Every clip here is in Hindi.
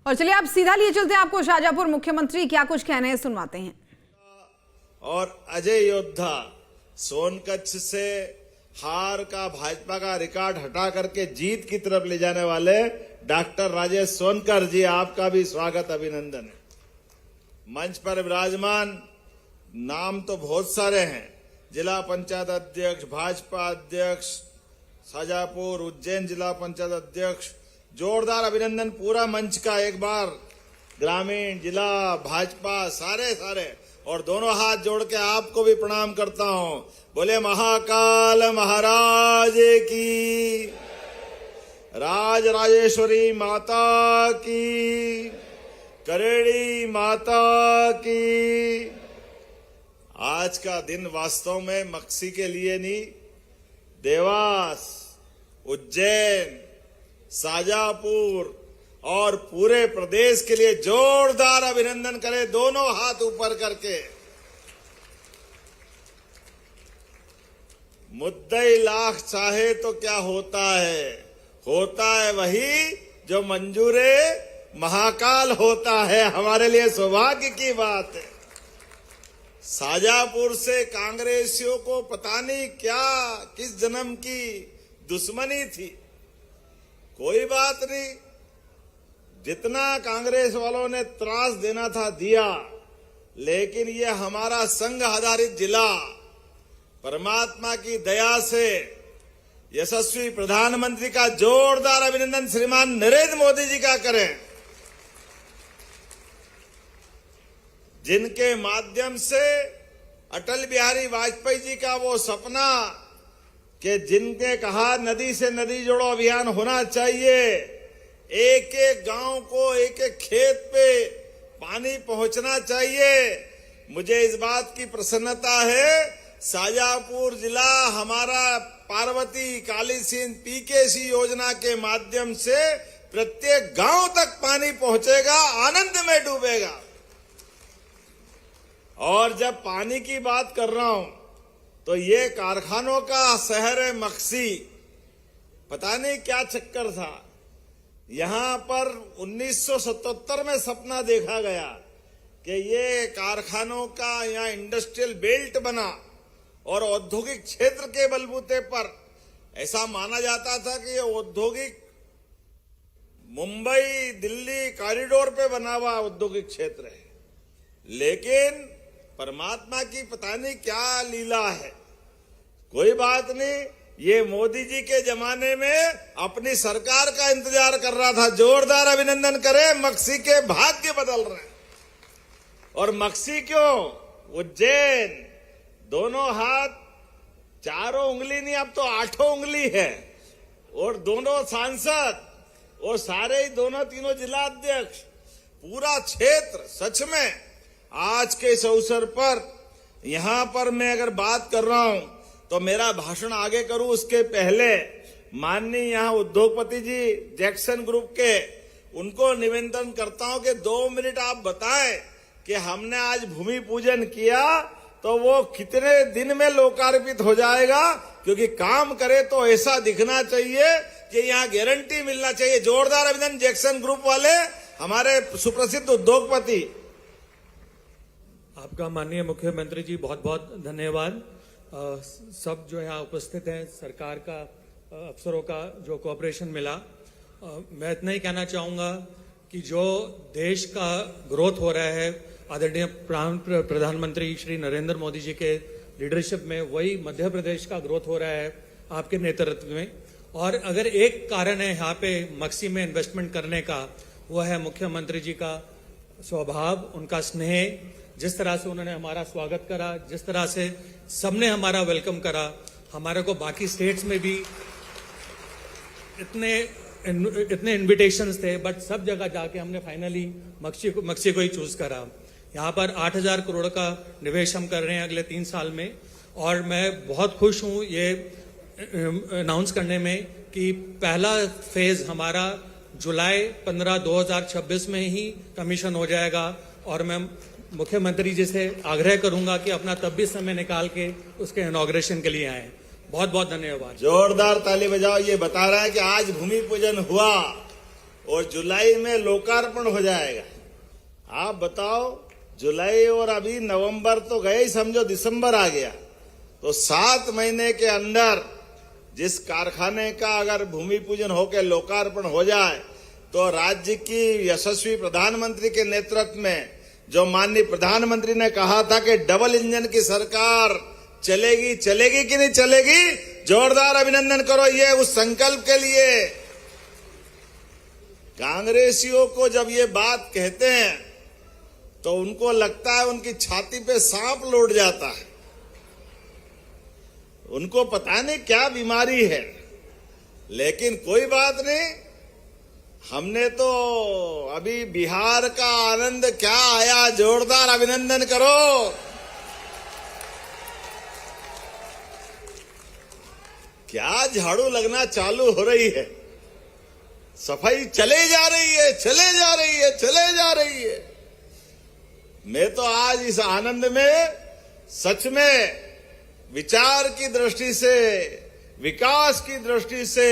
और चलिए आप सीधा लिए चलते हैं, आपको शाहजहांपुर मुख्यमंत्री क्या कुछ कहने हैं सुनवाते हैं। और अजय योद्धा सोनकच्छ से हार का भाजपा का रिकॉर्ड हटा करके जीत की तरफ ले जाने वाले डॉक्टर राजेश सोनकर जी, आपका भी स्वागत अभिनंदन है। मंच पर विराजमान नाम तो बहुत सारे हैं, जिला पंचायत अध्यक्ष, भाजपा अध्यक्ष शाहजहांपुर, उज्जैन जिला पंचायत अध्यक्ष, जोरदार अभिनंदन पूरा मंच का एक बार। ग्रामीण, जिला, भाजपा, सारे और दोनों हाथ जोड़ के आपको भी प्रणाम करता हूं। बोले महाकाल महाराज की, राज राजेश्वरी माता की, करेड़ी माता की। आज का दिन वास्तव में मक्सी के लिए नहीं, देवास, उज्जैन, शाहजहांपुर और पूरे प्रदेश के लिए जोरदार अभिनंदन करें, दोनों हाथ ऊपर करके। मुद्दई लाख चाहे तो क्या होता है वही जो मंजूरे महाकाल होता है। हमारे लिए सौभाग्य की बात है। शाहजहांपुर से कांग्रेसियों को पता नहीं क्या किस जन्म की दुश्मनी थी, कोई बात नहीं, जितना कांग्रेस वालों ने त्रास देना था दिया, लेकिन ये हमारा संघ आधारित जिला परमात्मा की दया से यशस्वी प्रधानमंत्री का जोरदार अभिनंदन श्रीमान नरेंद्र मोदी जी का करें, जिनके माध्यम से अटल बिहारी वाजपेयी जी का वो सपना कि जिनके कहा नदी से नदी जोड़ो अभियान होना चाहिए, एक एक गांव को, एक एक खेत पे पानी पहुंचना चाहिए। मुझे इस बात की प्रसन्नता है, शाहजहांपुर जिला हमारा पार्वती काली सिंध पीकेसी योजना के माध्यम से प्रत्येक गांव तक पानी पहुंचेगा, आनंद में डूबेगा। और जब पानी की बात कर रहा हूं तो ये कारखानों का शहर है मक्सी। पता नहीं क्या चक्कर था, यहां पर 1977 में सपना देखा गया कि ये कारखानों का यहाँ इंडस्ट्रियल बेल्ट बना और औद्योगिक क्षेत्र के बलबूते पर ऐसा माना जाता था कि ये औद्योगिक मुंबई दिल्ली कॉरिडोर पे बना हुआ औद्योगिक क्षेत्र है। लेकिन परमात्मा की पता नहीं क्या लीला है, कोई बात नहीं। ये मोदी जी के जमाने में अपनी सरकार का इंतजार कर रहा था। जोरदार अभिनंदन करें, मक्सी के भाग्य बदल रहे हैं। और मक्सी क्यों, उज्जैन, दोनों हाथ, चारों उंगली नहीं अब तो 8 उंगली है, और दोनों सांसद और सारे ही दोनों तीनों जिला अध्यक्ष, पूरा क्षेत्र। सच में आज के इस अवसर पर यहां पर मैं अगर बात कर रहा हूं तो मेरा भाषण आगे करूं उसके पहले माननीय यहां उद्योगपति जी जैक्सन ग्रुप के, उनको निवेदन करता हूं कि 2 मिनट आप बताएं कि हमने आज भूमि पूजन किया तो वो कितने दिन में लोकार्पित हो जाएगा, क्योंकि काम करे तो ऐसा दिखना चाहिए कि यहाँ गारंटी मिलना चाहिए। जोरदार अभिनंदन जैक्सन ग्रुप वाले, हमारे सुप्रसिद्ध उद्योगपति। आपका माननीय मुख्यमंत्री जी बहुत बहुत धन्यवाद। सब जो यहाँ उपस्थित हैं, सरकार का, अफसरों का जो कोऑपरेशन मिला। मैं इतना ही कहना चाहूँगा कि जो देश का ग्रोथ हो रहा है आदरणीय प्रधानमंत्री श्री नरेंद्र मोदी जी के लीडरशिप में, वही मध्य प्रदेश का ग्रोथ हो रहा है आपके नेतृत्व में। और अगर एक कारण है यहाँ पे मक्सी में इन्वेस्टमेंट करने का, वो है मुख्यमंत्री जी का स्वभाव, उनका स्नेह, जिस तरह से उन्होंने हमारा स्वागत करा, जिस तरह से सबने हमारा वेलकम करा। हमारे को बाकी स्टेट्स में भी इतने इनविटेशंस थे, बट सब जगह जाके हमने फाइनली मक्सी को ही चूज करा। यहाँ पर 8,000 करोड़ का निवेश हम कर रहे हैं अगले 3 साल में, और मैं बहुत खुश हूँ ये अनाउंस करने में कि पहला फेज हमारा जुलाई 15, 2026 में ही कमीशन हो जाएगा। और मैं मुख्यमंत्री जी से आग्रह करूंगा कि अपना तब भी समय निकाल के उसके इनॉग्रेशन के लिए आए। बहुत बहुत धन्यवाद। जोरदार ताली बजाओ। ये बता रहा है कि आज भूमि पूजन हुआ और जुलाई में लोकार्पण हो जाएगा। आप बताओ, जुलाई और अभी नवंबर तो गए ही, समझो दिसंबर आ गया, तो 7 महीने के अंदर जिस कारखाने का अगर भूमि पूजन होकर लोकार्पण हो जाए तो राज्य की यशस्वी प्रधानमंत्री के नेतृत्व में, जो माननीय प्रधानमंत्री ने कहा था कि डबल इंजन की सरकार चलेगी, चलेगी कि नहीं चलेगी, जोरदार अभिनंदन करो ये उस संकल्प के लिए। कांग्रेसियों को जब ये बात कहते हैं तो उनको लगता है उनकी छाती पे सांप लौट जाता है। उनको पता नहीं क्या बीमारी है, लेकिन कोई बात नहीं। हमने तो अभी बिहार का आनंद क्या आया, जोरदार अभिनंदन करो। क्या झाड़ू लगना चालू हो रही है, सफाई चले जा रही है, चले जा रही है, चले जा रही है। मैं तो आज इस आनंद में सच में विचार की दृष्टि से, विकास की दृष्टि से,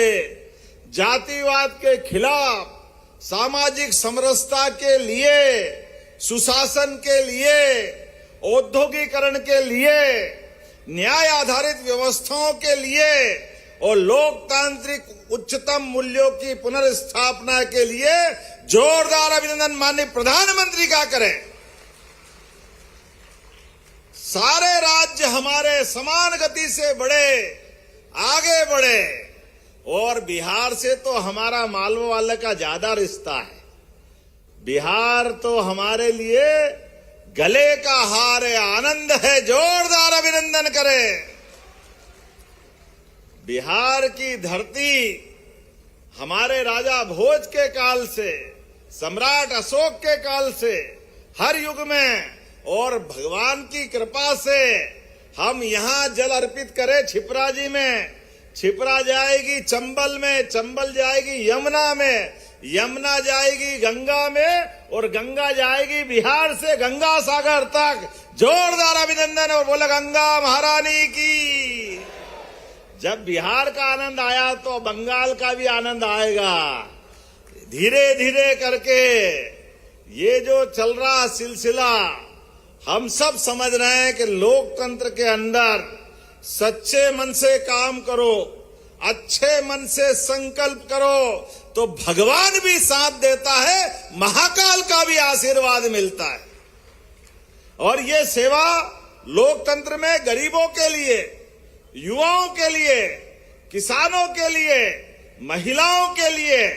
जातिवाद के खिलाफ, सामाजिक समरसता के लिए, सुशासन के लिए, औद्योगिकरण के लिए, न्याय आधारित व्यवस्थाओं के लिए और लोकतांत्रिक उच्चतम मूल्यों की पुनर्स्थापना के लिए जोरदार अभिनंदन माननीय प्रधानमंत्री का करें। सारे राज्य हमारे समान गति से बढ़े, आगे बढ़े, और बिहार से तो हमारा मालवा वाले का ज्यादा रिश्ता है। बिहार तो हमारे लिए गले का हार है, आनंद है, जोरदार अभिनंदन करें। बिहार की धरती हमारे राजा भोज के काल से, सम्राट अशोक के काल से, हर युग में, और भगवान की कृपा से हम यहां जल अर्पित करें। छिपरा जी में, छिपरा जाएगी चंबल में, चंबल जाएगी यमुना में, यमुना जाएगी गंगा में, और गंगा जाएगी बिहार से गंगा सागर तक। जोरदार अभिनंदन और बोले गंगा महारानी की। जब बिहार का आनंद आया तो बंगाल का भी आनंद आएगा। धीरे धीरे करके ये जो चल रहा सिलसिला, हम सब समझ रहे हैं कि लोकतंत्र के अंदर सच्चे मन से काम करो, अच्छे मन से संकल्प करो तो भगवान भी साथ देता है, महाकाल का भी आशीर्वाद मिलता है। और ये सेवा लोकतंत्र में गरीबों के लिए, युवाओं के लिए, किसानों के लिए, महिलाओं के लिए,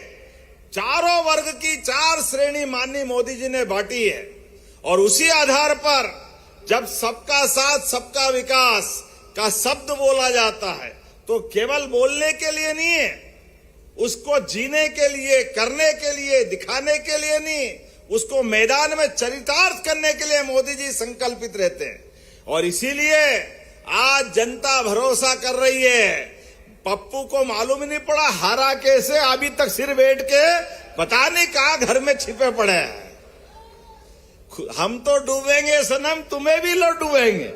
चारों वर्ग की 4 श्रेणी माननीय मोदी जी ने बांटी है। और उसी आधार पर जब सबका साथ सबका विकास का शब्द बोला जाता है तो केवल बोलने के लिए नहीं है, उसको जीने के लिए, करने के लिए, दिखाने के लिए नहीं, उसको मैदान में चरितार्थ करने के लिए मोदी जी संकल्पित रहते हैं। और इसीलिए आज जनता भरोसा कर रही है। पप्पू को मालूम ही नहीं पड़ा हारा कैसे, अभी तक सिर बैठ के पता नहीं कहां घर में छिपे पड़े हैं। हम तो डूबेंगे सनम, तुम्हें भी लो डूबेंगे।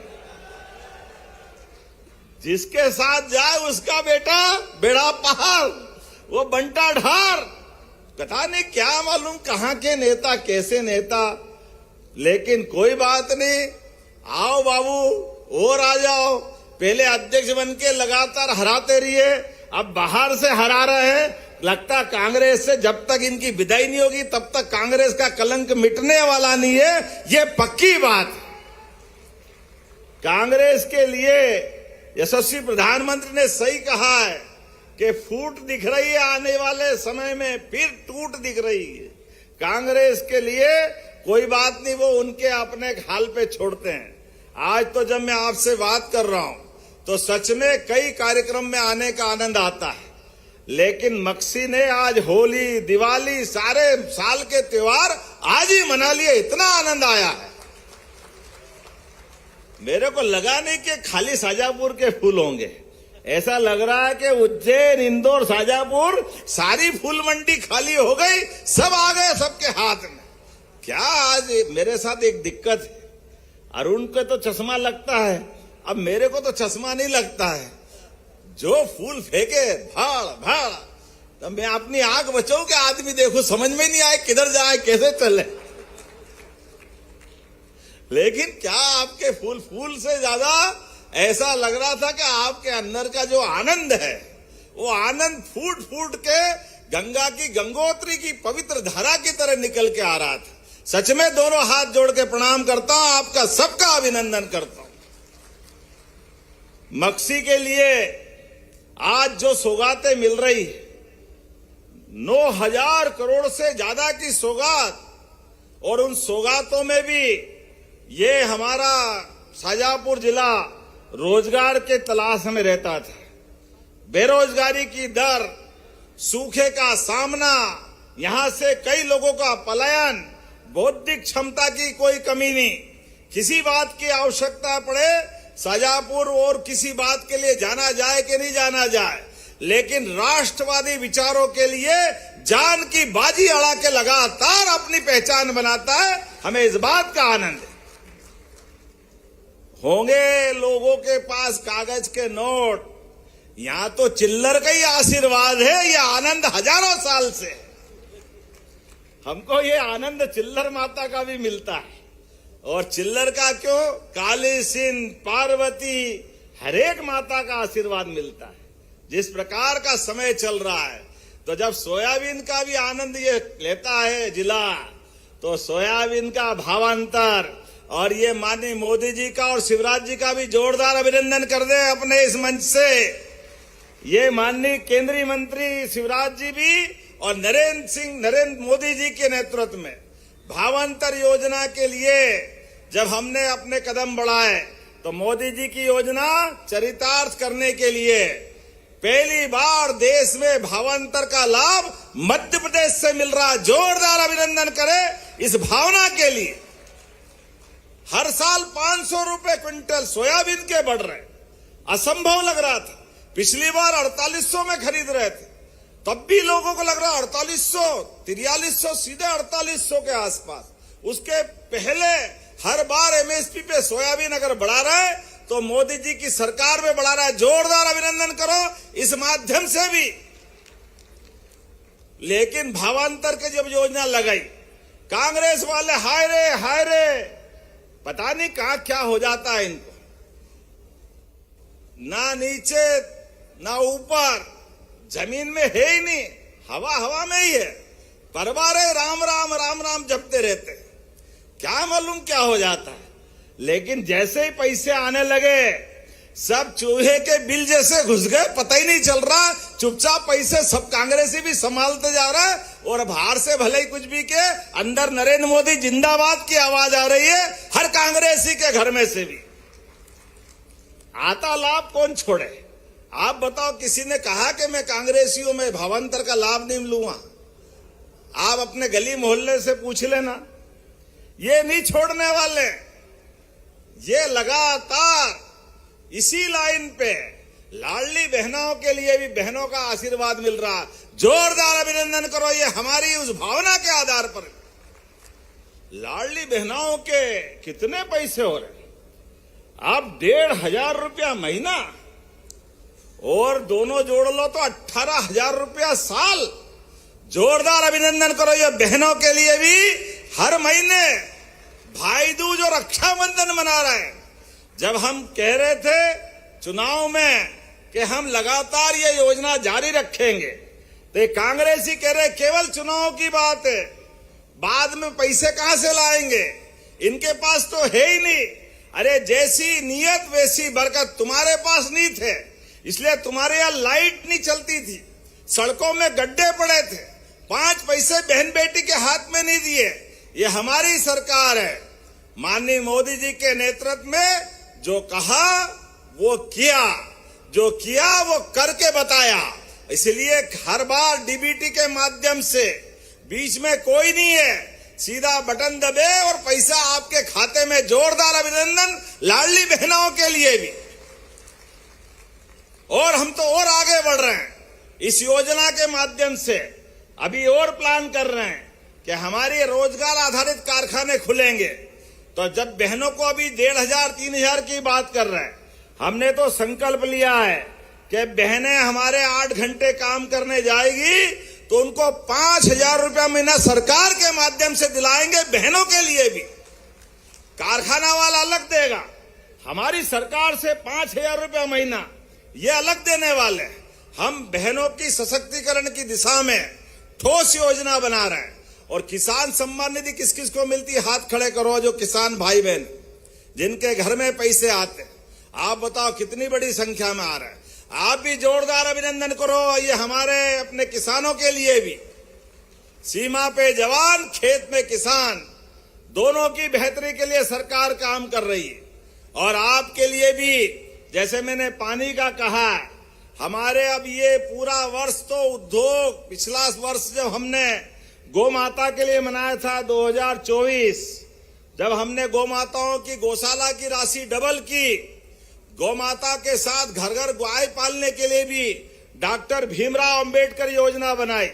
जिसके साथ जाए उसका बेटा बेड़ा पहाड़, वो बंटा ढार। पता नहीं क्या मालूम कहां के नेता, कैसे नेता, लेकिन कोई बात नहीं। आओ बाबू, और आ जाओ। पहले अध्यक्ष बन के लगातार हराते रहिए, अब बाहर से हरा रहे हैं। लगता कांग्रेस से जब तक इनकी विदाई नहीं होगी तब तक कांग्रेस का कलंक मिटने वाला नहीं है, ये पक्की बात। कांग्रेस के लिए यशस्वी प्रधानमंत्री ने सही कहा है कि फूट दिख रही है, आने वाले समय में फिर टूट दिख रही है। कांग्रेस के लिए कोई बात नहीं, वो उनके अपने हाल पे छोड़ते हैं। आज तो जब मैं आपसे बात कर रहा हूं तो सच में कई कार्यक्रम में आने का आनंद आता है, लेकिन मक्सी ने आज होली, दिवाली, सारे साल के त्योहार आज ही मना लिए, इतना आनंद आया है। मेरे को लगा नहीं कि खाली शाजापुर के फूल होंगे, ऐसा लग रहा है कि उज्जैन, इंदौर, शाजापुर सारी फूल मंडी खाली हो गई, सब आ गए सबके हाथ में। क्या आज मेरे साथ एक दिक्कत है, अरुण को तो चश्मा लगता है, अब मेरे को तो चश्मा नहीं लगता है। जो फूल फेंके भाड़ भाड़, तो मैं अपनी आंख बचाऊं कि आदमी देखो समझ में नहीं आए किधर जाए कैसे चले। लेकिन क्या आपके फूल से ज्यादा ऐसा लग रहा था कि आपके अंदर का जो आनंद है वो आनंद फूट फूट के गंगा की गंगोत्री की पवित्र धारा की तरह निकल के आ रहा था। सच में दोनों हाथ जोड़ के प्रणाम करता हूं, आपका सबका अभिनंदन करता हूं। मक्सी के लिए आज जो सौगातें मिल रही है, 9,000 करोड़ से ज्यादा की सौगात, और उन सौगातों में भी ये हमारा शाजापुर जिला रोजगार के तलाश में रहता था। बेरोजगारी की दर, सूखे का सामना, यहां से कई लोगों का पलायन, बौद्धिक क्षमता की कोई कमी नहीं। किसी बात की आवश्यकता पड़े शाजापुर और किसी बात के लिए जाना जाए कि नहीं जाना जाए, लेकिन राष्ट्रवादी विचारों के लिए जान की बाजी अड़ा के लगातार अपनी पहचान बनाता है। हमें इस बात का आनंद है। होंगे लोगों के पास कागज के नोट, यहां तो चिल्लर का ही आशीर्वाद है। ये आनंद हजारों साल से है। हमको ये आनंद चिल्लर माता का भी मिलता है। और चिल्लर का क्यों, काली सिंध, पार्वती, हरेक माता का आशीर्वाद मिलता है। जिस प्रकार का समय चल रहा है, तो जब सोयाबीन का भी आनंद ये लेता है जिला, तो सोयाबीन का भावांतर, और ये माननीय मोदी जी का और शिवराज जी का भी जोरदार अभिनंदन कर दे अपने इस मंच से। ये माननीय केंद्रीय मंत्री शिवराज जी भी और नरेंद्र मोदी जी के नेतृत्व में भावांतर योजना के लिए जब हमने अपने कदम बढ़ाए, तो मोदी जी की योजना चरितार्थ करने के लिए पहली बार देश में भावांतर का लाभ मध्य प्रदेश से मिल रहा। जोरदार अभिनंदन करें इस भावना के लिए। हर साल 500 रुपए क्विंटल सोयाबीन के बढ़ रहे, असंभव लग रहा था। पिछली बार 4800 में खरीद रहे थे, तब भी लोगों को लग रहा 4800, 4300, सीधे 4800 के आसपास। उसके पहले हर बार एमएसपी पे सोयाबीन अगर बढ़ा रहा है तो मोदी जी की सरकार में बढ़ा रहा है। जोरदार अभिनंदन करो इस माध्यम से भी। लेकिन भावांतर की जब योजना लगाई, कांग्रेस वाले हाय रे, पता नहीं कहां क्या हो जाता है इनको, ना नीचे ना ऊपर, जमीन में है ही नहीं, हवा में ही है। परवारे राम राम राम राम जपते रहते, क्या मालूम क्या हो जाता है। लेकिन जैसे ही पैसे आने लगे, सब चूहे के बिल जैसे घुस गए, पता ही नहीं चल रहा। चुपचाप पैसे सब कांग्रेसी भी संभालते जा रहा है, और बाहर से भले ही कुछ भी के, अंदर नरेंद्र मोदी जिंदाबाद की आवाज आ रही है हर कांग्रेसी के घर में से भी। आता लाभ कौन छोड़े? आप बताओ, किसी ने कहा कि मैं कांग्रेसियों में भावांतर का लाभ नहीं लूंगा? आप अपने गली मोहल्ले से पूछ लेना, ये नहीं छोड़ने वाले। ये लगातार इसी लाइन पे लाडली बहनों के लिए भी बहनों का आशीर्वाद मिल रहा। जोरदार अभिनंदन करो, ये हमारी उस भावना के आधार पर। लाडली बहनों के कितने पैसे हो रहे? अब 1,500 रुपया महीना, और दोनों जोड़ लो तो 18,000 रुपया साल। जोरदार अभिनंदन करो ये बहनों के लिए भी। हर महीने भाई दूज और रक्षाबंधन मना रहे हैं। जब हम कह रहे थे चुनाव में कि हम लगातार ये योजना जारी रखेंगे, तो ये कांग्रेसी कह रहे केवल चुनाव की बात है, बाद में पैसे कहां से लाएंगे, इनके पास तो है ही नहीं। अरे जैसी नीयत वैसी बरकत, तुम्हारे पास नहीं थे इसलिए तुम्हारे यहां लाइट नहीं चलती थी, सड़कों में गड्ढे पड़े थे, 5 पैसे बहन बेटी के हाथ में नहीं दिए। ये हमारी सरकार है। माननीय मोदी जी के नेतृत्व में जो कहा वो किया, जो किया वो करके बताया। इसलिए हर बार डीबीटी के माध्यम से, बीच में कोई नहीं है, सीधा बटन दबे और पैसा आपके खाते में। जोरदार अभिनंदन लाडली बहनों के लिए भी। और हम तो और आगे बढ़ रहे हैं इस योजना के माध्यम से। अभी और प्लान कर रहे हैं कि हमारे रोजगार आधारित कारखाने खुलेंगे। तो जब बहनों को अभी 1,500 3,000 की बात कर रहे हैं, हमने तो संकल्प लिया है कि बहनें हमारे 8 घंटे काम करने जाएगी तो उनको 5,000 रुपया महीना सरकार के माध्यम से दिलाएंगे, बहनों के लिए भी। कारखाना वाला अलग देगा, हमारी सरकार से 5,000 रुपया महीना ये अलग देने वाले। हम बहनों की सशक्तिकरण की दिशा में ठोस योजना बना रहे हैं। और किसान सम्मान निधि किस किस को मिलती है, हाथ खड़े करो जो किसान भाई बहन जिनके घर में पैसे आते हैं। आप बताओ कितनी बड़ी संख्या में आ रहा है। आप भी जोरदार अभिनंदन करो। ये हमारे अपने किसानों के लिए भी, सीमा पे जवान खेत में किसान, दोनों की बेहतरी के लिए सरकार काम कर रही है। और आपके लिए भी, जैसे मैंने पानी का कहा, हमारे अब ये पूरा वर्ष तो उद्योग, पिछला वर्ष जब हमने गौ माता के लिए मनाया था 2024, जब हमने गौ माताओं की गौशाला की राशि डबल की, गौ माता के साथ घर घर गाय पालने के लिए भी डॉक्टर भीमराव अंबेडकर योजना बनाई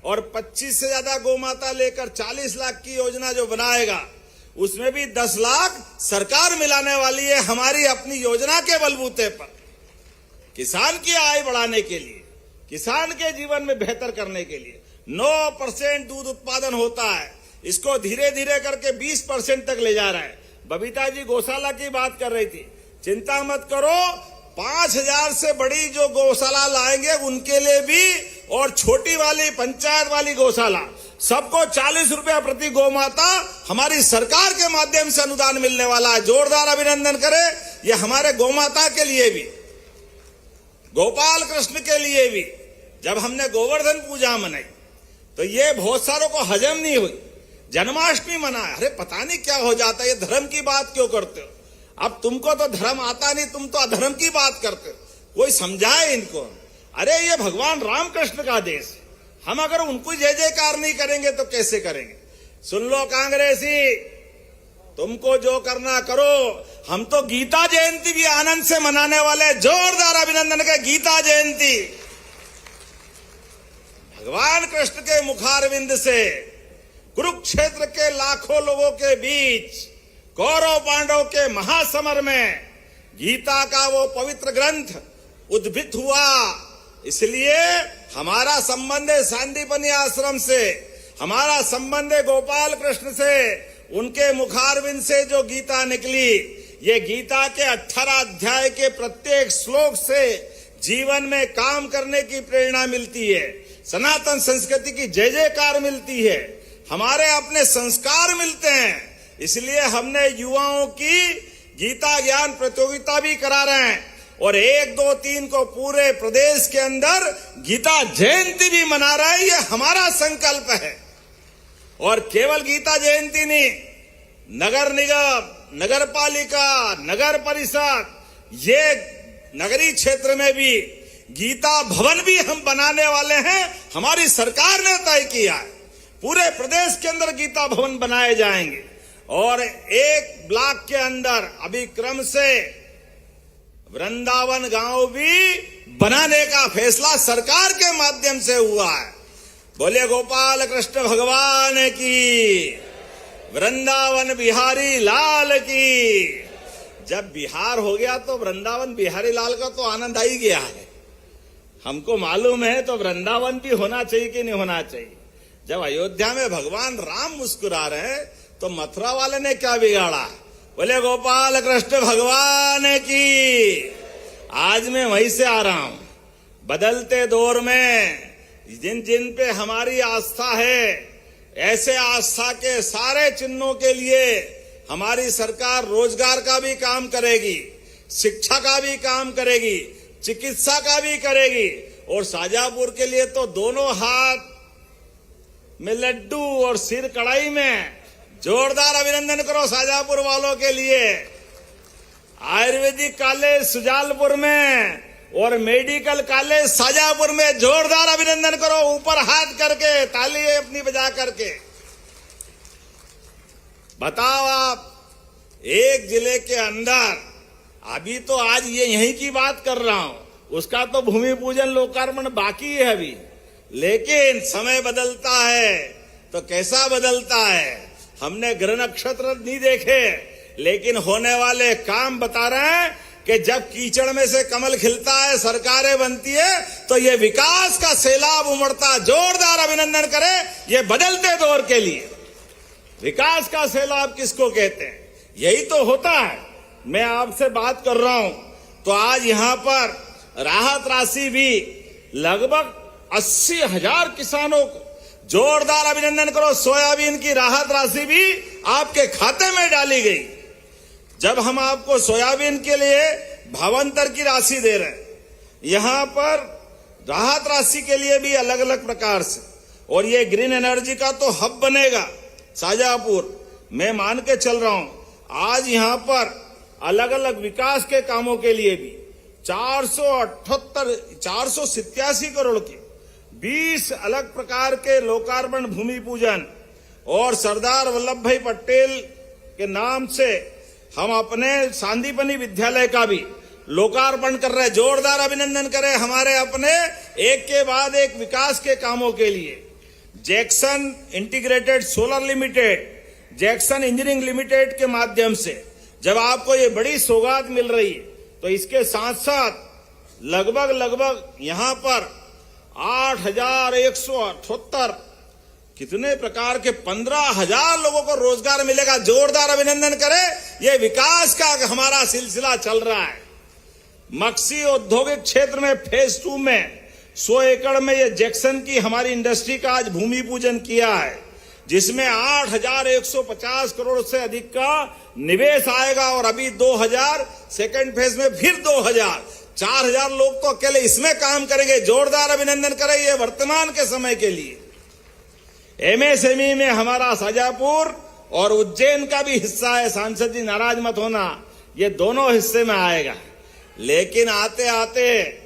और 25 से ज्यादा गौ माता लेकर 40 लाख की योजना जो बनाएगा उसमें भी 10 लाख सरकार मिलाने वाली है हमारी अपनी योजना के बलबूते पर। किसान की आय बढ़ाने के लिए, किसान के जीवन में बेहतर करने के लिए 9% दूध उत्पादन होता है, इसको धीरे धीरे करके 20% तक ले जा रहा है। बबीता जी गौशाला की बात कर रही थी, चिंता मत करो, 5,000 से बड़ी जो गौशाला लाएंगे उनके लिए भी, और छोटी वाली पंचायत वाली गौशाला सबको 40 रुपया प्रति गौ माता हमारी सरकार के माध्यम से अनुदान मिलने वाला है। जोरदार अभिनंदन करें। ये हमारे गौ माता के लिए भी, गोपाल कृष्ण के लिए भी। जब हमने गोवर्धन पूजा मनाई तो ये बहुत सारों को हजम नहीं हुई। जन्माष्टमी मनाया, अरे पता नहीं क्या हो जाता है, ये धर्म की बात क्यों करते हो? अब तुमको तो धर्म आता नहीं, तुम तो अधर्म की बात करते हो। कोई समझाए इनको। अरे ये भगवान रामकृष्ण का देश, हम अगर उनको जय जयकार नहीं करेंगे तो कैसे करेंगे? सुन लो कांग्रेसी, तुमको जो करना करो, हम तो गीता जयंती भी आनंद से मनाने वाले। जोरदार अभिनंदन के गीता जयंती। भगवान कृष्ण के मुखारविंद से कुरुक्षेत्र के लाखों लोगों के बीच कौरव पांडव के महासमर में गीता का वो पवित्र ग्रंथ उद्भित हुआ। इसलिए हमारा संबंध है सांदीपनि आश्रम से, हमारा संबंध है गोपाल कृष्ण से। उनके मुखारविंद से जो गीता निकली, ये गीता के 18 अध्याय के प्रत्येक श्लोक से जीवन में काम करने की प्रेरणा मिलती है, सनातन संस्कृति की जय जयकार मिलती है, हमारे अपने संस्कार मिलते हैं। इसलिए हमने युवाओं की गीता ज्ञान प्रतियोगिता भी करा रहे हैं और 1, 2, 3 को पूरे प्रदेश के अंदर गीता जयंती भी मना रहे हैं। ये हमारा संकल्प है। और केवल गीता जयंती नहीं, नगर निगम, नगर पालिका, नगर परिषद, ये नगरीय क्षेत्र में भी गीता भवन भी हम बनाने वाले हैं। हमारी सरकार ने तय किया है, पूरे प्रदेश के अंदर गीता भवन बनाए जाएंगे। और एक ब्लॉक के अंदर अभी क्रम से वृंदावन गांव भी बनाने का फैसला सरकार के माध्यम से हुआ है। बोले गोपाल कृष्ण भगवान की, वृंदावन बिहारी लाल की। जब बिहार हो गया तो वृंदावन बिहारी लाल का तो आनंद आ ही गया है। हमको मालूम है तो वृंदावन भी होना चाहिए कि नहीं होना चाहिए। जब अयोध्या में भगवान राम मुस्कुरा रहे हैं तो मथुरा वाले ने क्या बिगाड़ा? बोले गोपाल कृष्ण भगवान की। आज मैं वहीं से आ रहा हूं। बदलते दौर में जिन जिन पे हमारी आस्था है, ऐसे आस्था के सारे चिन्हों के लिए हमारी सरकार रोजगार का भी काम करेगी, शिक्षा का भी काम करेगी, चिकित्सा का भी करेगी। और शाजापुर के लिए तो दोनों हाथ में लड्डू और सिर कढ़ाई में। जोरदार अभिनंदन करो शाजापुर वालों के लिए। आयुर्वेदिक कॉलेज सुजालपुर में और मेडिकल कॉलेज शाजापुर में। जोरदार अभिनंदन करो, ऊपर हाथ करके, ताली अपनी बजा करके। बताओ आप, एक जिले के अंदर, अभी तो आज ये यहीं की बात कर रहा हूं, उसका तो भूमि पूजन लोकार्पण बाकी है अभी। लेकिन समय बदलता है तो कैसा बदलता है? हमने ग्रह नक्षत्र नहीं देखे, लेकिन होने वाले काम बता रहे हैं कि जब कीचड़ में से कमल खिलता है, सरकारें बनती है, तो ये विकास का सैलाब उमड़ता। जोरदार अभिनंदन करें ये बदलते दौर के लिए। विकास का सैलाब किसको कहते हैं? यही तो होता है। मैं आपसे बात कर रहा हूं तो आज यहां पर राहत राशि भी लगभग 80,000 किसानों को, जोरदार अभिनंदन करो, सोयाबीन की राहत राशि भी आपके खाते में डाली गई। जब हम आपको सोयाबीन के लिए भावांतर की राशि दे रहे हैं, यहां पर राहत राशि के लिए भी अलग अलग प्रकार से, और ये ग्रीन एनर्जी का तो हब बनेगा शाहजहांपुर। मैं मान के चल रहा हूं आज यहां पर अलग अलग विकास के कामों के लिए भी 487 करोड़ के 20 अलग प्रकार के लोकार्पण, भूमि पूजन, और सरदार वल्लभ भाई पटेल के नाम से हम अपने सांदीपनी विद्यालय का भी लोकार्पण कर रहे हैं। जोरदार अभिनंदन करें हमारे अपने एक के बाद एक विकास के कामों के लिए। Jackson integrated solar limited, Jackson engineering limited के माध्यम से जब आपको ये बड़ी सौगात मिल रही है, तो इसके साथ साथ लगभग यहां पर 8,178 कितने प्रकार के 15,000 लोगों को रोजगार मिलेगा। जोरदार अभिनंदन करें, ये विकास का हमारा सिलसिला चल रहा है। मक्सी औद्योगिक क्षेत्र में फेज 2 में 100 एकड़ में ये जैक्सन की हमारी इंडस्ट्री का आज भूमि पूजन किया है, जिसमें 8,150 करोड़ से अधिक का निवेश आएगा। और अभी 2,000 सेकेंड फेज में फिर 4,000 लोग तो अकेले इसमें काम करेंगे। जोरदार अभिनंदन करें ये वर्तमान के समय के लिए। एमएसएमई में हमारा शाहजहांपुर और उज्जैन का भी हिस्सा है। सांसद जी नाराज मत होना, ये दोनों हिस्से में आएगा। लेकिन आते आते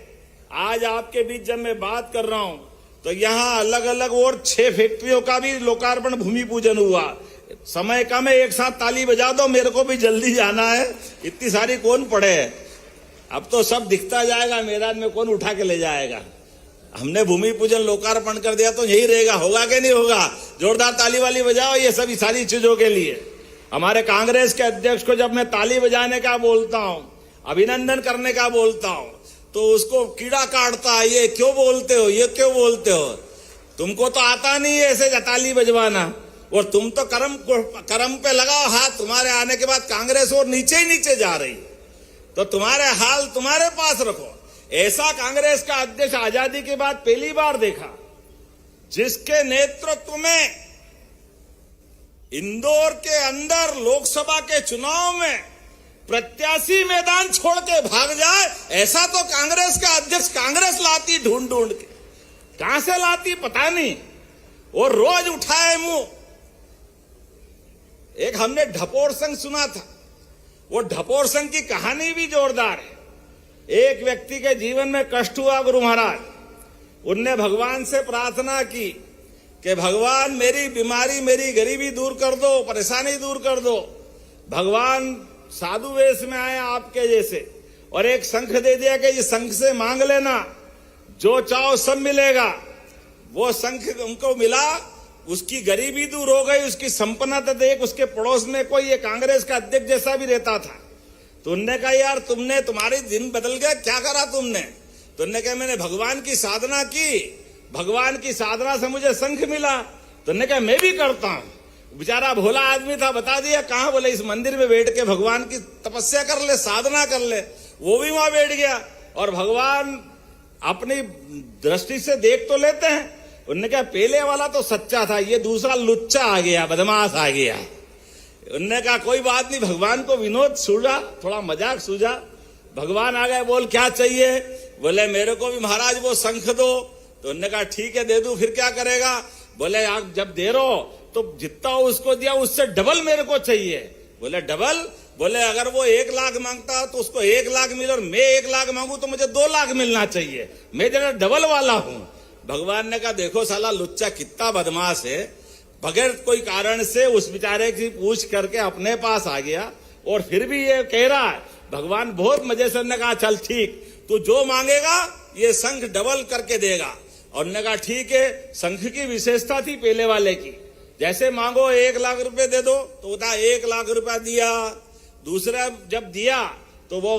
आज आपके बीच जब मैं बात कर रहा हूं तो यहां अलग अलग और 6 फैक्ट्रियों का भी लोकार्पण, भूमि पूजन हुआ। समय कम है, एक साथ ताली बजा दो, मेरे को भी जल्दी जाना है। इतनी सारी कौन पढ़े है, अब तो सब दिखता जाएगा, मैदान में कौन उठा के ले जाएगा। हमने भूमि पूजन लोकार्पण कर दिया तो यही रहेगा, होगा कि नहीं होगा? जोरदार ताली वाली बजाओ ये सभी सारी चीजों के लिए। हमारे कांग्रेस के अध्यक्ष को जब मैं ताली बजाने का बोलता हूं, अभिनंदन करने का बोलता हूं, तो उसको कीड़ा काटता है, ये क्यों बोलते हो, ये क्यों बोलते हो? तुमको तो आता नहीं है ऐसे ताली बजवाना, और तुम तो करम पे लगाओ हाथ। तुम्हारे आने के बाद कांग्रेस और नीचे ही नीचे जा रही, तो तुम्हारे हाल तुम्हारे पास रखो। ऐसा कांग्रेस का अध्यक्ष आजादी के बाद पहली बार देखा, जिसके नेतृत्व में इंदौर के अंदर लोकसभा के चुनाव में प्रत्याशी मैदान छोड़ के भाग जाए। ऐसा तो कांग्रेस का अध्यक्ष कांग्रेस लाती ढूंढ ढूंढ के, कहां से लाती पता नहीं, और रोज उठाए मुंह। एक हमने ढपोर संघ सुना था, वो ढपोर संघ की कहानी भी जोरदार है। एक व्यक्ति के जीवन में कष्ट हुआ, गुरु महाराज, उनने भगवान से प्रार्थना की कि भगवान मेरी बीमारी, मेरी गरीबी दूर कर दो, परेशानी दूर कर दो। भगवान साधु वेश में आए आपके जैसे, और एक शंख दे दिया कि ये शंख से मांग लेना, जो चाहो सब मिलेगा। वो शंख उनको मिला, उसकी गरीबी दूर हो गई, उसकी संपन्नता देख उसके पड़ोस में कोई ये कांग्रेस का अध्यक्ष जैसा भी रहता था। तो उनने कहा यार तुमने, तुम्हारे दिन बदल गया, क्या करा तुमने? तो उनने कहा मैंने भगवान की साधना की, भगवान की साधना से मुझे शंख मिला। तो उनने कहा मैं भी करता हूं। बेचारा भोला आदमी था, बता दिया कहां? बोले इस मंदिर में बैठ के भगवान की तपस्या कर ले, साधना कर ले। वो भी वहां बैठ गया, और भगवान अपनी दृष्टि से देख तो लेते हैं। उन्होंने कहा पहले वाला तो सच्चा था, ये दूसरा लुच्चा आ गया, बदमाश आ गया। उन्होंने कहा कोई बात नहीं, भगवान को विनोद सूझा, थोड़ा मजाक सूझा। भगवान आ गए, बोल क्या चाहिए? बोले मेरे को भी महाराज वो शंख दो। तो उन्होंने कहा ठीक है दे दूं, फिर क्या करेगा? बोले आप जब दे रहे हो तो जितना उसको दिया उससे डबल मेरे को चाहिए। बोले डबल? बोले अगर वो 1 लाख मांगता तो उसको 1 लाख मिले, और मैं 1 लाख मांगू तो मुझे 2 लाख मिलना चाहिए, मैं जरा डबल वाला हूं। भगवान ने कहा देखो साला लुच्चा कितना बदमाश है, बगैर कोई कारण से उस बेचारे की पूछ करके अपने पास आ गया, और फिर भी ये कह रहा है। भगवान बहुत मजे से ने कहा चल ठीक, तू जो मांगेगा ये शंख डबल करके देगा। और ने कहा ठीक है। शंख की विशेषता थी पहले वाले की, जैसे मांगो 1 लाख रुपए दे दो, तो उतना 1 लाख रुपया दिया। दूसरा जब दिया तो वो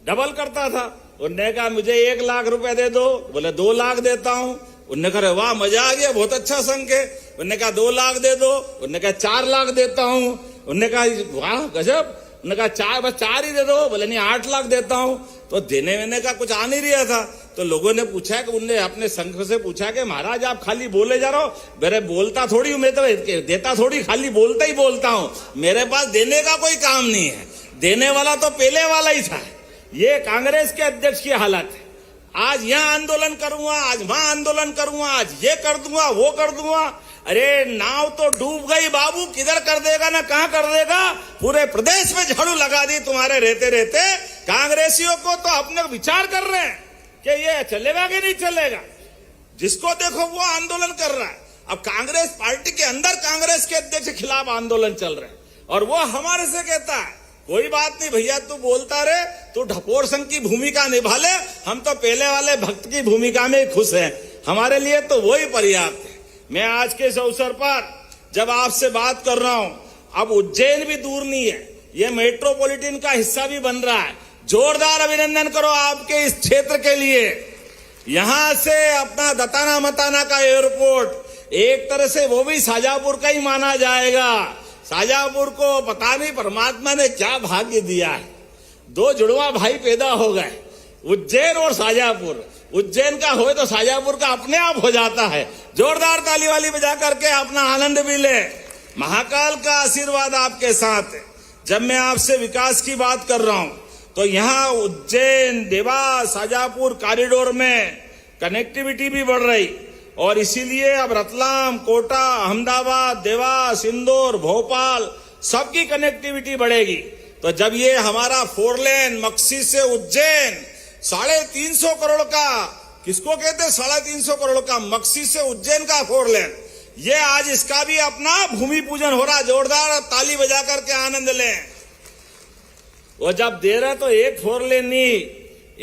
डबल करता था। उनने कहा मुझे 1 लाख रुपए दे दो, बोले 2 लाख देता हूं। उनने कहा वाह मजा आ गया, बहुत अच्छा संघ है। उनने कहा 2 लाख दे दो, उनने कहा 4 लाख देता हूं। उनने कहा वाह गजब, उन्होंने कहा बस 4 ही दे दो, बोले नहीं 8 लाख देता हूं। तो देने वेने का कुछ आ नहीं रहा था। तो लोगों ने पूछा कि उनने अपने संघ से पूछा कि महाराज आप खाली बोले जा रहे हो, मेरे बोलता थोड़ी हूं, मैं तो देता थोड़ी, खाली बोलता ही बोलता हूं, मेरे पास देने का कोई काम नहीं है। देने वाला तो पहले वाला ही था। ये कांग्रेस के अध्यक्ष की हालत है। आज यहां आंदोलन करूंगा, आज वहां आंदोलन करूंगा, आज ये कर दूंगा, वो कर दूंगा। अरे नाव तो डूब गई बाबू, किधर कर देगा ना कहां कर देगा। पूरे प्रदेश में झाड़ू लगा दी तुम्हारे रहते रहते। कांग्रेसियों को तो अपने विचार कर रहे हैं कि ये चलेगा कि नहीं चलेगा। जिसको देखो वो आंदोलन कर रहा है। अब कांग्रेस पार्टी के अंदर कांग्रेस के अध्यक्ष के खिलाफ आंदोलन चल रहे हैं और वो हमारे से कहता है कोई बात नहीं भैया, तू बोलता रहे, तू ढपोर संघ की भूमिका निभा ले, हम तो पहले वाले भक्त की भूमिका में खुश हैं, हमारे लिए तो वही पर्याप्त है। मैं आज के इस अवसर पर जब आपसे बात कर रहा हूं, अब उज्जैन भी दूर नहीं है, ये मेट्रोपॉलिटन का हिस्सा भी बन रहा है। जोरदार अभिनंदन करो आपके इस क्षेत्र के लिए। यहां से अपना दताना मताना का एयरपोर्ट एक तरह से वो भी शाजापुर का ही माना जाएगा। शाजापुर को पता नहीं परमात्मा ने क्या भाग्य दिया है, 2 जुड़वा भाई पैदा हो गए, उज्जैन और शाजापुर। उज्जैन का हो तो शाजापुर का अपने आप हो जाता है। जोरदार ताली वाली बजा करके अपना आनंद भी ले। महाकाल का आशीर्वाद आपके साथ है। जब मैं आपसे विकास की बात कर रहा हूं तो यहां उज्जैन देवास शाजापुर कॉरिडोर में कनेक्टिविटी भी बढ़ रही और इसीलिए अब रतलाम, कोटा, अहमदाबाद, देवास, इंदौर, भोपाल सबकी कनेक्टिविटी बढ़ेगी। तो जब ये हमारा 4 लेन मक्सी से उज्जैन 350 करोड़ का, किसको कहते हैं 350 करोड़ का, मक्सी से उज्जैन का 4 लेन, ये आज इसका भी अपना भूमि पूजन हो रहा। जोरदार ताली बजा करके आनंद लें। वो जब दे रहे तो एक 4 लेन नहीं,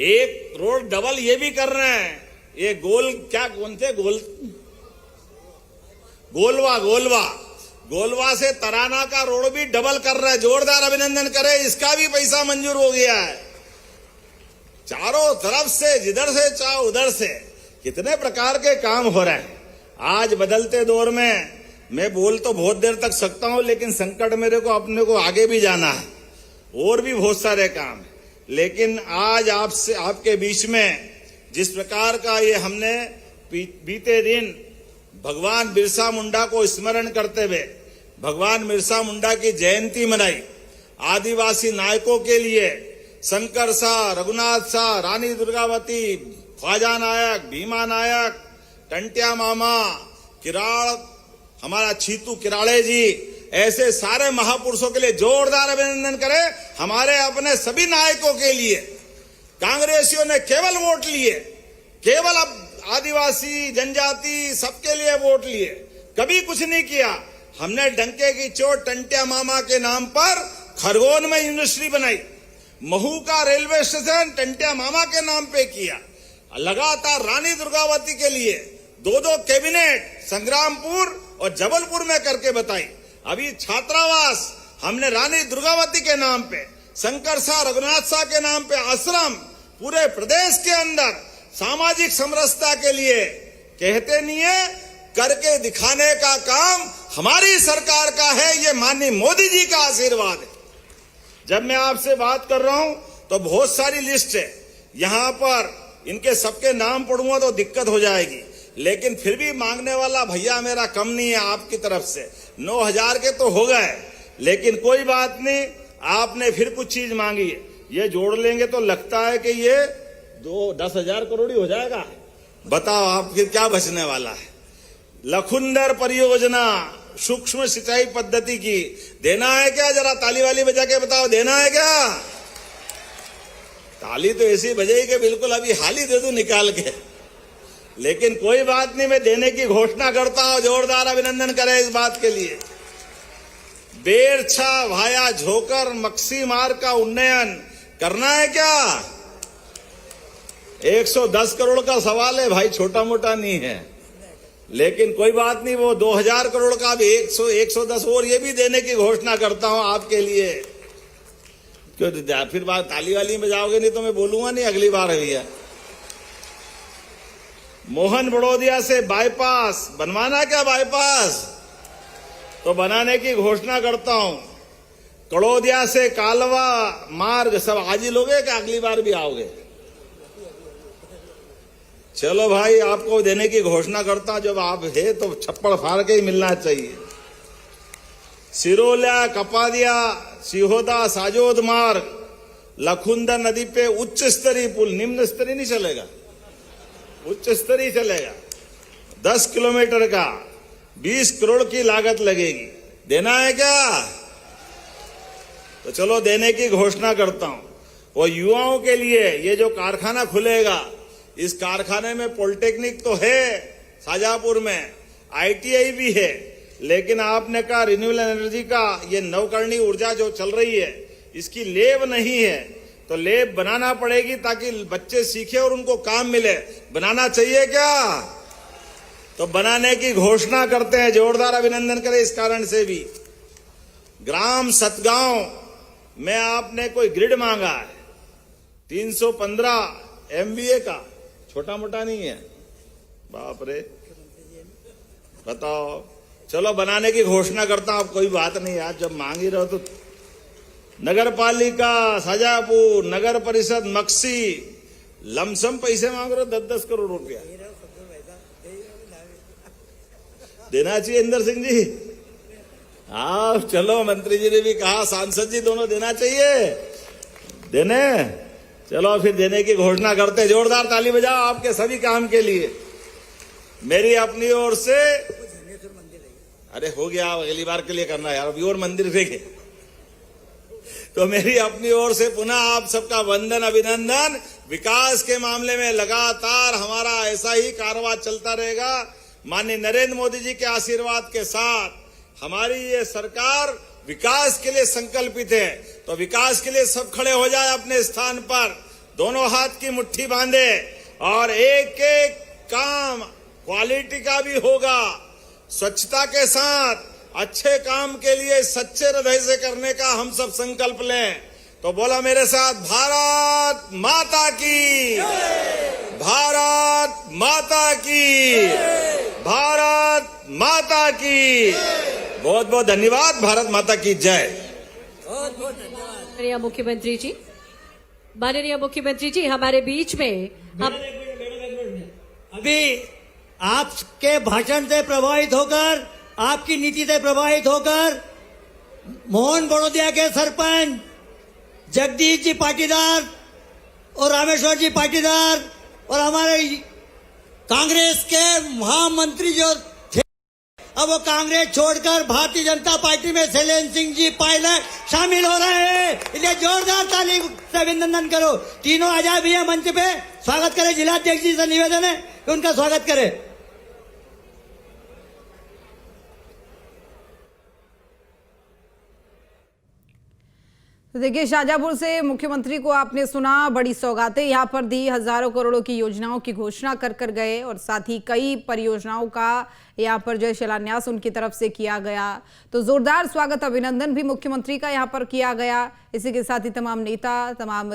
एक रोड डबल ये भी कर रहे हैं। ये गोल क्या कौन थे गोलवा से तराना का रोड भी डबल कर रहा है। जोरदार अभिनंदन करें, इसका भी पैसा मंजूर हो गया है। चारों तरफ से, जिधर से चाहो उधर से कितने प्रकार के काम हो रहे हैं। आज बदलते दौर में मैं बोल तो बहुत देर तक सकता हूं, लेकिन संकट मेरे को अपने को आगे भी जाना है और भी बहुत सारे काम है। लेकिन आज आपसे, आपके बीच में जिस प्रकार का ये हमने बीते दिन भगवान बिरसा मुंडा को स्मरण करते हुए भगवान बिरसा मुंडा की जयंती मनाई, आदिवासी नायकों के लिए शंकर शाह, रघुनाथ शाह, रानी दुर्गावती, ख्वाजा नायक, भीमा नायक, टंटिया मामा, किराड़, हमारा छीतू किराड़े जी, ऐसे सारे महापुरुषों के लिए जोरदार अभिनंदन करें। हमारे अपने सभी नायकों के लिए कांग्रेसियों ने केवल वोट लिए, केवल अब आदिवासी जनजाति सबके लिए वोट लिए, कभी कुछ नहीं किया। हमने डंके की चोट टंटिया मामा के नाम पर खरगोन में यूनिवर्सिटी बनाई, महू का रेलवे स्टेशन टंटिया मामा के नाम पे किया, लगातार रानी दुर्गावती के लिए 2 कैबिनेट संग्रामपुर और जबलपुर में करके बताई। अभी छात्रावास हमने रानी दुर्गावती के नाम पे, शंकर शाह, रघुनाथ शाह के नाम पे आश्रम पूरे प्रदेश के अंदर सामाजिक समरसता के लिए कहते नहीं है, करके दिखाने का काम हमारी सरकार का है। ये माननीय मोदी जी का आशीर्वाद है। जब मैं आपसे बात कर रहा हूं तो बहुत सारी लिस्ट है, यहां पर इनके सबके नाम पढ़ूंगा तो दिक्कत हो जाएगी, लेकिन फिर भी मांगने वाला भैया मेरा कम नहीं है आपकी तरफ से। 9,000 के तो हो गए, लेकिन कोई बात नहीं, आपने फिर कुछ चीज मांगी है, ये जोड़ लेंगे तो लगता है कि ये 10,000 करोड़ ही हो जाएगा। बताओ आप फिर क्या बचने वाला है। लखुंदर परियोजना सूक्ष्म सिंचाई पद्धति की देना है क्या? जरा ताली वाली बजा के बताओ, देना है क्या? ताली तो ऐसी बजेगी कि बिल्कुल अभी हाल ही दे दूं निकाल के, लेकिन कोई बात नहीं, मैं देने की घोषणा करता हूं। जोरदार अभिनंदन करें इस बात के लिए। बेरछा भाया झोकर मक्सी मार्ग का उन्नयन करना है क्या? 110 करोड़ का सवाल है भाई, छोटा मोटा नहीं है, लेकिन कोई बात नहीं, वो 2,000 करोड़ का भी 110 और ये भी देने की घोषणा करता हूं आपके लिए। क्यों फिर बात ताली वाली में जाओगे? नहीं तो मैं बोलूंगा नहीं अगली बार भैया। मोहन बड़ोदिया से बाईपास बनवाना, क्या बाईपास तो बनाने की घोषणा करता हूं। कड़ोदिया से कालवा मार्ग सब आज ही लोगे कि अगली बार भी आओगे? चलो भाई, आपको देने की घोषणा करता हूं। जब आप है तो छप्पड़ फाड़ के ही मिलना चाहिए। सिरोल्या कपादिया सिहोदा साजोद मार्ग लखुंदा नदी पे उच्च स्तरीय पुल, निम्न स्तरीय नहीं चलेगा, उच्च स्तरीय चलेगा। 10 किलोमीटर का 20 करोड़ की लागत लगेगी। देना है क्या? तो चलो देने की घोषणा करता हूं। वो युवाओं के लिए ये जो कारखाना खुलेगा, इस कारखाने में पॉलिटेक्निक तो है शाजापुर में, ITI भी है, लेकिन आपने कहा रिन्यूएबल एनर्जी का ये नवकरणीय ऊर्जा जो चल रही है इसकी लेब नहीं है, तो लेब बनाना पड़ेगी ताकि बच्चे सीखे और उनको काम मिले। बनाना चाहिए क्या? तो बनाने की घोषणा करते हैं। जोरदार अभिनंदन करें इस कारण से भी। ग्राम सतगांव में आपने कोई ग्रिड मांगा है 315 MVA का, छोटा मोटा नहीं है, बाप रे, बताओ। चलो बनाने की घोषणा करता हूं, अब कोई बात नहीं यार, जब मांग ही रहो तो। नगर पालिका शाजापुर, नगर परिषद मक्सी, लमसम पैसे मांग रहे हो 10-10 करोड़ रुपया। देना चाहिए इंदर सिंह जी। हाँ चलो, मंत्री जी ने भी कहा, सांसद जी दोनों देना चाहिए, देने। चलो फिर देने की घोषणा करते हैं। जोरदार ताली बजाओ आपके सभी काम के लिए। मेरी अपनी ओर से, अरे हो गया, अगली बार के लिए करना यार, अभी और मंदिर फेंके। तो मेरी अपनी ओर से पुनः आप सबका वंदन अभिनंदन। विकास के मामले में लगातार हमारा ऐसा ही कारवां चलता रहेगा। माननीय नरेंद्र मोदी जी के आशीर्वाद के साथ हमारी ये सरकार विकास के लिए संकल्पित है। तो विकास के लिए सब खड़े हो जाए अपने स्थान पर, दोनों हाथ की मुट्ठी बांधे, और एक एक काम क्वालिटी का भी होगा, स्वच्छता के साथ अच्छे काम के लिए सच्चे हृदय से करने का हम सब संकल्प लें। तो बोला मेरे साथ, भारत माता की, भारत माता की, भारत माता की। बहुत बहुत धन्यवाद। भारत माता की जय। बहुत बहुत धन्यवाद माननीय मुख्यमंत्री जी। माननीय मुख्यमंत्री जी, हमारे बीच में हम अभी आपके भाषण से प्रभावित होकर, आपकी नीति से प्रभावित होकर मोहन बड़ोदिया के सरपंच जगदीश जी पाटीदार और रामेश्वर जी पाटीदार और हमारे कांग्रेस के महामंत्री जो थे, अब वो कांग्रेस छोड़कर भारतीय जनता पार्टी में शैलेंद्र सिंह जी पायलट शामिल हो रहे हैं। इसलिए जोरदार ताली से अभिनंदन करो। तीनों आ जाए भैया मंच पे, स्वागत करें। जिलाध्यक्ष जी से निवेदन है कि उनका स्वागत करें। तो देखिए, शाजापुर से मुख्यमंत्री को आपने सुना, बड़ी सौगातें यहाँ पर दी, हजारों करोड़ों की योजनाओं की घोषणा कर गए, और साथ ही कई परियोजनाओं का यहाँ पर जो शिलान्यास उनकी तरफ से किया गया। तो जोरदार स्वागत अभिनंदन भी मुख्यमंत्री का यहाँ पर किया गया। इसी के साथ ही तमाम नेता, तमाम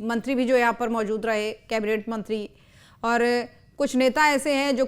मंत्री भी जो यहाँ पर मौजूद रहे, कैबिनेट मंत्री, और कुछ नेता ऐसे हैं जो